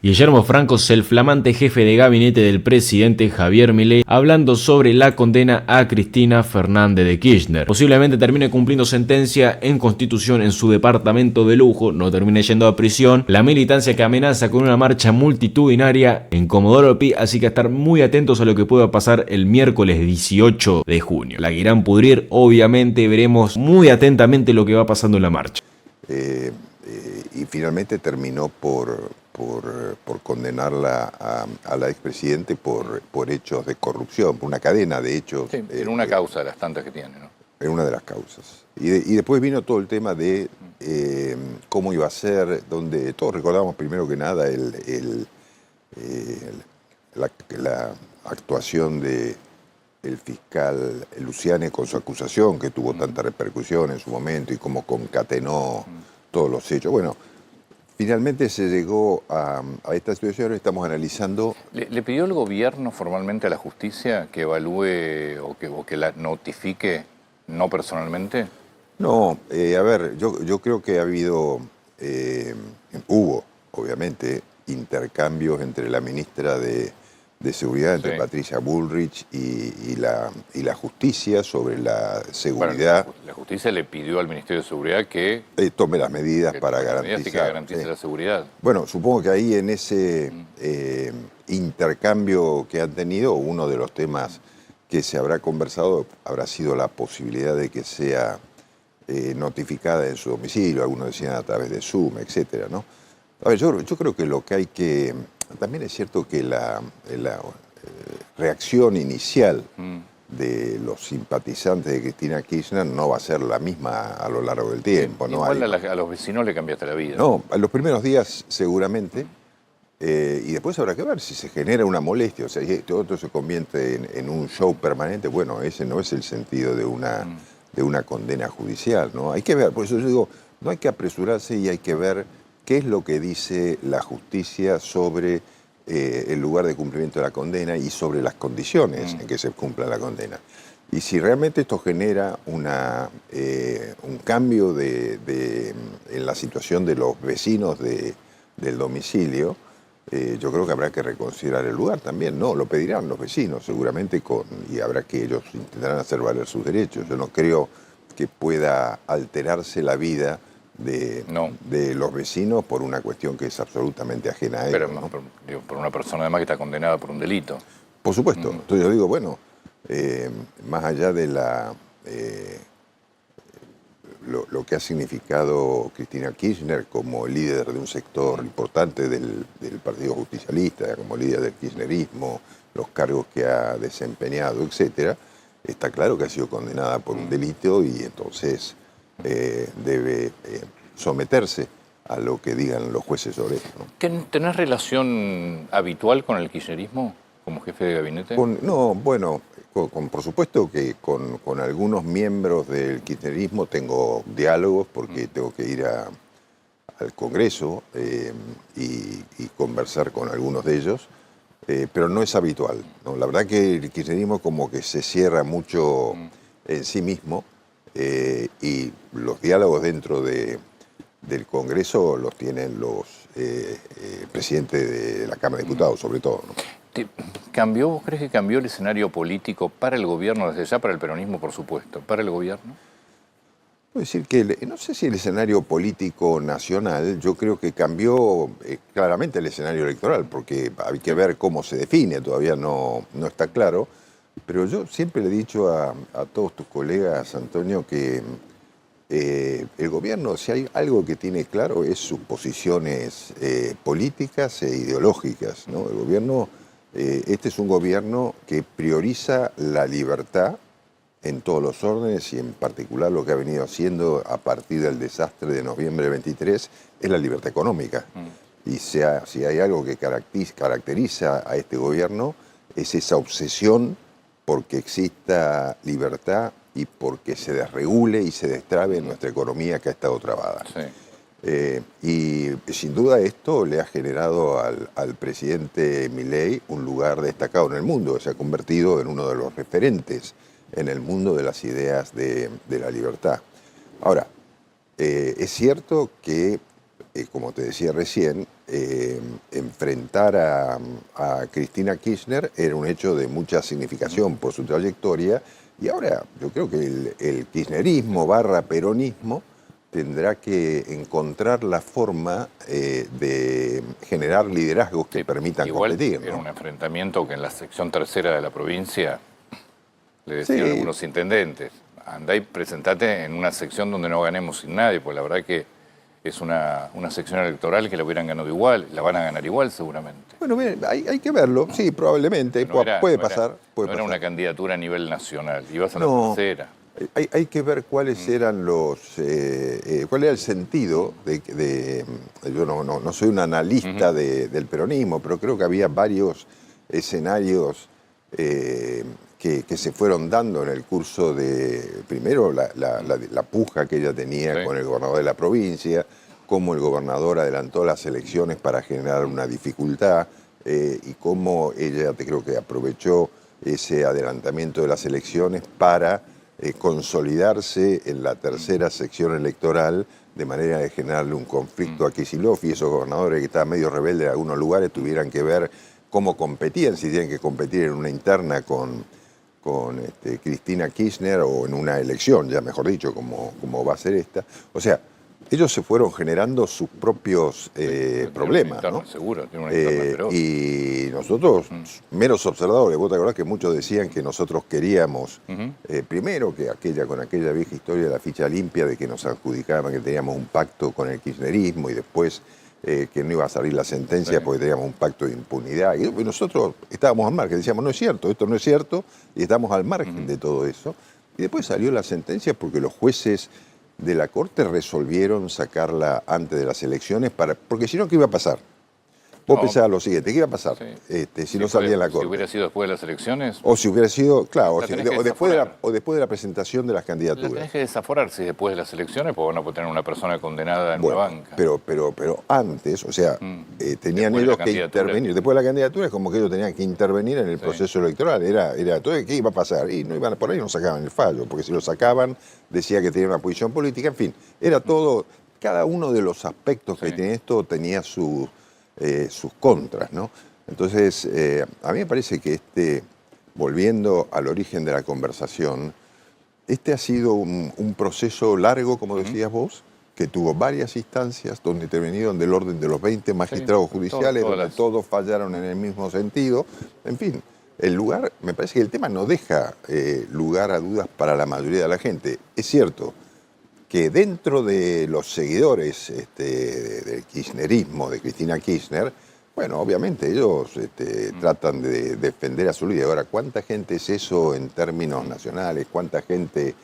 Guillermo Franco es el flamante jefe de gabinete del presidente Javier Milei, hablando sobre la condena a Cristina Fernández de Kirchner. Posiblemente termine cumpliendo sentencia en Constitución en su departamento de lujo, no termine yendo a prisión. La militancia que amenaza con una marcha multitudinaria en Comodoro Pi, así que a estar muy atentos a lo que pueda pasar el miércoles 18 de junio. La que irán pudrir, obviamente, veremos muy atentamente lo que va pasando en la marcha. Y finalmente terminó por condenarla a la expresidente por hechos de corrupción, por una cadena de hechos. Sí, en una causa de las tantas que tiene, ¿no? En una de las causas. Y después vino todo el tema de cómo iba a ser, donde todos recordamos primero que nada la actuación de el fiscal Luciane con su acusación, que tuvo tanta repercusión en su momento, y cómo concatenó todos los hechos. Bueno, finalmente se llegó a esta situación. Estamos analizando. ¿Le pidió el gobierno formalmente a la justicia que evalúe o que la notifique, no personalmente? No, a ver, yo creo que hubo, obviamente, intercambios entre la ministra de Seguridad, entre Patricia Bullrich y la justicia sobre la seguridad. Bueno, la justicia le pidió al Ministerio de Seguridad que tome las medidas para garantizar la seguridad. Bueno, supongo que ahí en ese intercambio que han tenido, uno de los temas que se habrá conversado habrá sido la posibilidad de que sea notificada en su domicilio. Algunos decían a través de Zoom, etcétera, ¿no? A ver, yo creo que lo que hay que... También es cierto que la reacción inicial de los simpatizantes de Cristina Kirchner no va a ser la misma a lo largo del tiempo. Sí, igual a los vecinos le cambiaste la vida. No, a los primeros días seguramente, y después habrá que ver si se genera una molestia, o sea, si todo se convierte en un show permanente. Bueno, ese no es el sentido de una condena judicial, ¿no? Hay que ver, por eso yo digo, no hay que apresurarse y hay que ver qué es lo que dice la justicia sobre el lugar de cumplimiento de la condena y sobre las condiciones en que se cumpla la condena. Y si realmente esto genera un cambio en la situación de los vecinos del domicilio, yo creo que habrá que reconsiderar el lugar también. No, lo pedirán los vecinos seguramente y habrá que ellos intentarán hacer valer sus derechos. Yo no creo que pueda alterarse la vida de los vecinos por una cuestión que es absolutamente ajena a ellos. Pero, ¿no? por una persona además que está condenada por un delito. Por supuesto. Entonces yo digo, bueno, más allá de lo que ha significado Cristina Kirchner como líder de un sector importante del Partido Justicialista, como líder del kirchnerismo, los cargos que ha desempeñado, etcétera, está claro que ha sido condenada por un delito y entonces debe someterse a lo que digan los jueces sobre eso, ¿no? ¿Tenés relación habitual con el kirchnerismo como jefe de gabinete? Por supuesto que con algunos miembros del kirchnerismo tengo diálogos porque tengo que ir al Congreso y conversar con algunos de ellos, pero no es habitual, ¿no? La verdad que el kirchnerismo como que se cierra mucho en sí mismo y los diálogos dentro del Congreso los tienen los presidentes de la Cámara de Diputados, sobre todo, ¿no? ¿Vos crees que cambió el escenario político para el gobierno, desde ya para el peronismo, por supuesto, para el gobierno? Puedo decir que, no sé si el escenario político nacional, yo creo que cambió claramente el escenario electoral, porque hay que ver cómo se define, todavía no está claro, pero yo siempre le he dicho a todos tus colegas, Antonio, que el gobierno, si hay algo que tiene claro, es sus posiciones políticas e ideológicas, ¿no? El gobierno, este es un gobierno que prioriza la libertad en todos los órdenes y en particular lo que ha venido haciendo a partir del desastre de noviembre 23 es la libertad económica. Y si hay algo que caracteriza a este gobierno es esa obsesión porque exista libertad y porque se desregule y se destrabe nuestra economía que ha estado trabada. Sí. Y sin duda esto le ha generado al presidente Milei un lugar destacado en el mundo, se ha convertido en uno de los referentes en el mundo de las ideas de la libertad. Ahora, es cierto que, como te decía recién, enfrentar a Cristina Kirchner era un hecho de mucha significación por su trayectoria, y ahora yo creo que el kirchnerismo / peronismo tendrá que encontrar la forma de generar liderazgos que permitan igual competir, ¿no? Era un enfrentamiento que en la sección tercera de la provincia le decían Sí. algunos intendentes: andá y presentate en una sección donde no ganemos sin nadie, pues la verdad que es una sección electoral que la hubieran ganado igual, la van a ganar igual seguramente. Bueno, miren, hay que verlo, sí, probablemente, puede pasar. No era una candidatura a nivel nacional, ibas a la No. tercera. Hay que ver cuáles eran cuál era el sentido yo no soy un analista del peronismo, pero creo que había varios escenarios que se fueron dando en el curso de, primero, la puja que ella tenía con el gobernador de la provincia, cómo el gobernador adelantó las elecciones para generar una dificultad, y cómo ella creo que aprovechó ese adelantamiento de las elecciones para consolidarse en la tercera sección electoral, de manera de generarle un conflicto a Kicillof, y esos gobernadores que estaban medio rebeldes en algunos lugares tuvieran que ver cómo competían, si tienen que competir en una interna con Cristina Kirchner, o en una elección, ya mejor dicho, como va a ser esta. O sea, ellos se fueron generando sus propios problemas, ¿no? Seguro, tiene una interna feroz. Y nosotros, meros observadores, vos te acordás que muchos decían que nosotros queríamos, primero, que con aquella vieja historia de la ficha limpia, de que nos adjudicaban que teníamos un pacto con el kirchnerismo, y después que no iba a salir la sentencia porque teníamos un pacto de impunidad. Y nosotros estábamos al margen, decíamos, no es cierto, esto no es cierto, y estamos al margen de todo eso. Y después salió la sentencia porque los jueces de la Corte resolvieron sacarla antes de las elecciones, porque si no, ¿qué iba a pasar? Vos pensabas lo siguiente, ¿qué iba a pasar si no salía en la Corte? Si hubiera sido después de las elecciones. O si hubiera sido, claro, o después de la presentación de las La candidaturas. tenés que desaforar si después de las elecciones, porque van a tener una persona condenada en una banca. Pero antes, o sea, tenían Después de ellos la que candidatura. intervenir. Después de la candidatura es como que ellos tenían que intervenir en el proceso electoral. Entonces, ¿qué iba a pasar? Y por ahí no sacaban el fallo, porque si lo sacaban, decía que tenía una posición política. En fin, era todo, cada uno de los aspectos que tiene esto tenía sus contras, ¿no? Entonces, a mí me parece que volviendo al origen de la conversación, ha sido un proceso largo, como decías vos, que tuvo varias instancias donde intervinieron del orden de los 20 magistrados judiciales, donde todos fallaron en el mismo sentido. En fin, me parece que el tema no deja lugar a dudas para la mayoría de la gente. Es cierto que dentro de los seguidores del kirchnerismo, de Cristina Kirchner, bueno, obviamente ellos tratan de defender a su líder. Ahora, ¿cuánta gente es eso en términos nacionales? ¿Cuánta gente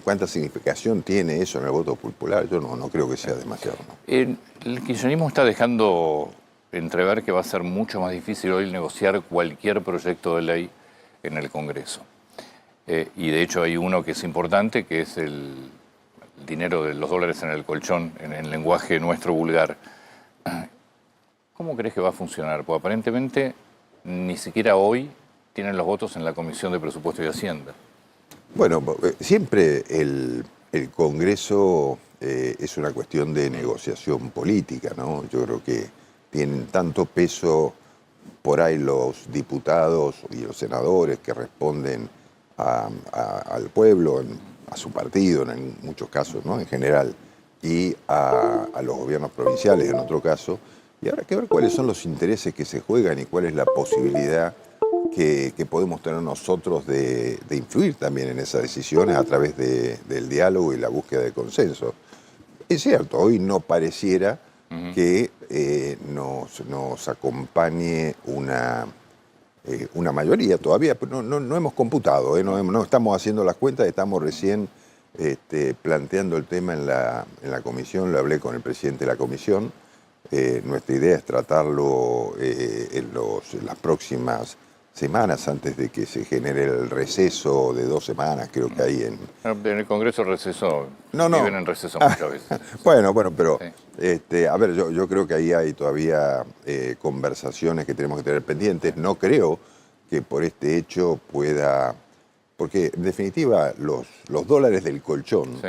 cuánta significación tiene eso en el voto popular? Yo no creo que sea demasiado, ¿no? El kirchnerismo está dejando entrever que va a ser mucho más difícil hoy negociar cualquier proyecto de ley en el Congreso. Y de hecho hay uno que es importante, que es el dinero de los dólares en el colchón, en lenguaje nuestro vulgar. ¿Cómo crees que va a funcionar? Porque aparentemente ni siquiera hoy tienen los votos en la Comisión de Presupuesto y Hacienda. Bueno, siempre el Congreso es una cuestión de negociación política, ¿no? Yo creo que tienen tanto peso por ahí los diputados y los senadores que responden al pueblo, a su partido en muchos casos, ¿no? En general, y a los gobiernos provinciales en otro caso. Y habrá que ver cuáles son los intereses que se juegan y cuál es la posibilidad que podemos tener nosotros de influir también en esas decisiones a través del diálogo y la búsqueda de consenso. Es cierto, hoy no pareciera que nos acompañe una mayoría todavía, pero no hemos computado, no estamos haciendo las cuentas, estamos recién planteando el tema en la comisión. Lo hablé con el presidente de la comisión. Nuestra idea es tratarlo en las próximas semanas, antes de que se genere el receso de 2 semanas, creo que hay en el Congreso el receso, no. Viven en receso muchas veces. Bueno, pero a ver, yo creo que ahí hay todavía conversaciones que tenemos que tener pendientes. No creo que por este hecho porque en definitiva los dólares del colchón,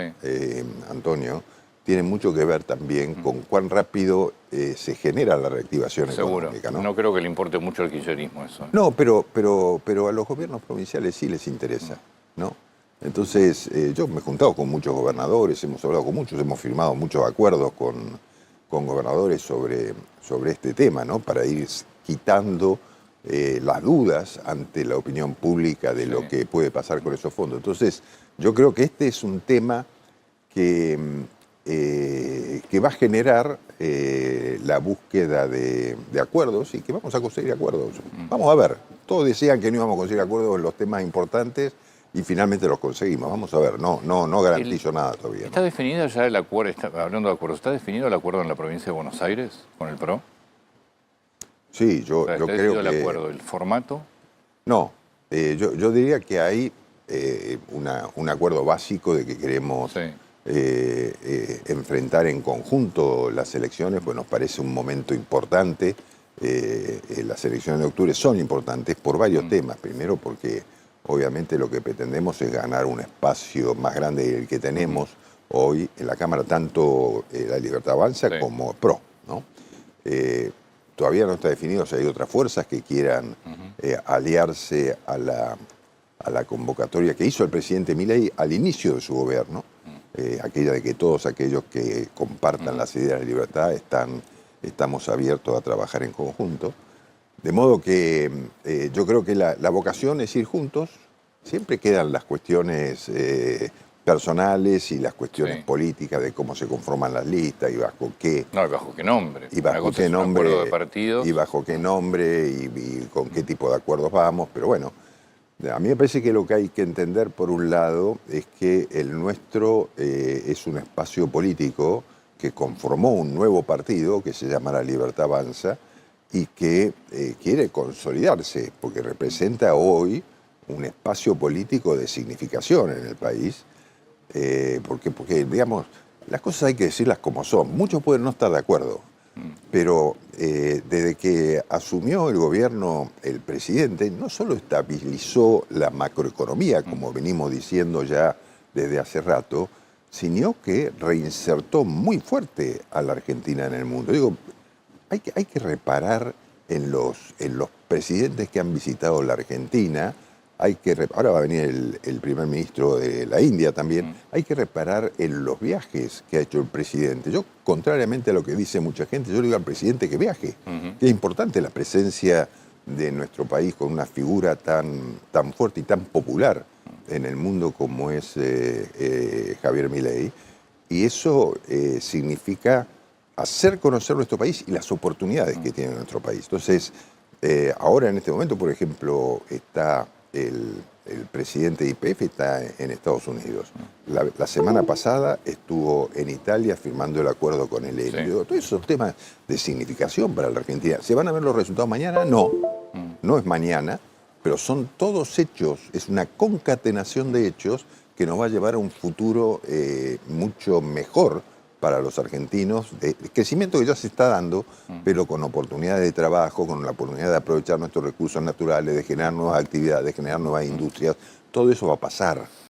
Antonio, tiene mucho que ver también con cuán rápido se genera la reactivación Seguro. económica, ¿no? No creo que le importe mucho al kirchnerismo eso. No, pero a los gobiernos provinciales sí les interesa, ¿no? Entonces, yo me he juntado con muchos gobernadores, hemos hablado con muchos, hemos firmado muchos acuerdos con gobernadores sobre este tema, ¿no? Para ir quitando las dudas ante la opinión pública de lo que puede pasar con esos fondos. Entonces, yo creo que este es un tema que va a generar la búsqueda de acuerdos y que vamos a conseguir acuerdos. Vamos a ver, todos decían que no íbamos a conseguir acuerdos en los temas importantes y finalmente los conseguimos. Vamos a ver, no garantizo nada todavía. ¿Está definido ya el acuerdo, hablando de acuerdos, está definido el acuerdo en la provincia de Buenos Aires con el PRO? Sí, yo ¿Está creo definido que... el acuerdo, el formato? No, yo diría que hay un acuerdo básico de que queremos... Sí. enfrentar en conjunto las elecciones, pues nos parece un momento importante. Las elecciones de octubre son importantes por varios temas. Primero porque obviamente lo que pretendemos es ganar un espacio más grande del que tenemos hoy en la Cámara, tanto La Libertad Avanza como PRO, ¿no? Todavía no está definido si hay otras fuerzas que quieran aliarse a la convocatoria que hizo el presidente Milei al inicio de su gobierno. Aquella de que todos aquellos que compartan las ideas de libertad estamos abiertos a trabajar en conjunto. De modo que yo creo que la vocación es ir juntos. Siempre quedan las cuestiones personales y las cuestiones políticas de cómo se conforman las listas y bajo qué... No, y bajo qué nombre. Y bajo qué nombre, un acuerdo de partidos. Y bajo qué nombre y con qué tipo de acuerdos vamos. Pero bueno, a mí me parece que lo que hay que entender, por un lado, es que el nuestro es un espacio político que conformó un nuevo partido que se llama La Libertad Avanza y que quiere consolidarse, porque representa hoy un espacio político de significación en el país, porque, digamos, las cosas hay que decirlas como son. Muchos pueden no estar de acuerdo, pero desde que asumió el gobierno el presidente, no solo estabilizó la macroeconomía, como venimos diciendo ya desde hace rato, sino que reinsertó muy fuerte a la Argentina en el mundo. Digo, hay que reparar en los presidentes que han visitado la Argentina. Ahora va a venir el primer ministro de la India también. Hay que reparar en los viajes que ha hecho el presidente. Yo, contrariamente a lo que dice mucha gente, yo le digo al presidente que viaje. Que es importante la presencia de nuestro país con una figura tan fuerte y tan popular en el mundo como es Javier Milei. Y eso significa hacer conocer nuestro país y las oportunidades que tiene nuestro país. Entonces, ahora en este momento, por ejemplo, está... El presidente de YPF está en Estados Unidos. La semana pasada estuvo en Italia firmando el acuerdo con el ENI. Todos esos temas de significación para la Argentina. ¿Se van a ver los resultados mañana? No. No es mañana, pero son todos hechos. Es una concatenación de hechos que nos va a llevar a un futuro mucho mejor para los argentinos, el crecimiento que ya se está dando, pero con oportunidades de trabajo, con la oportunidad de aprovechar nuestros recursos naturales, de generar nuevas actividades, de generar nuevas industrias. Todo eso va a pasar.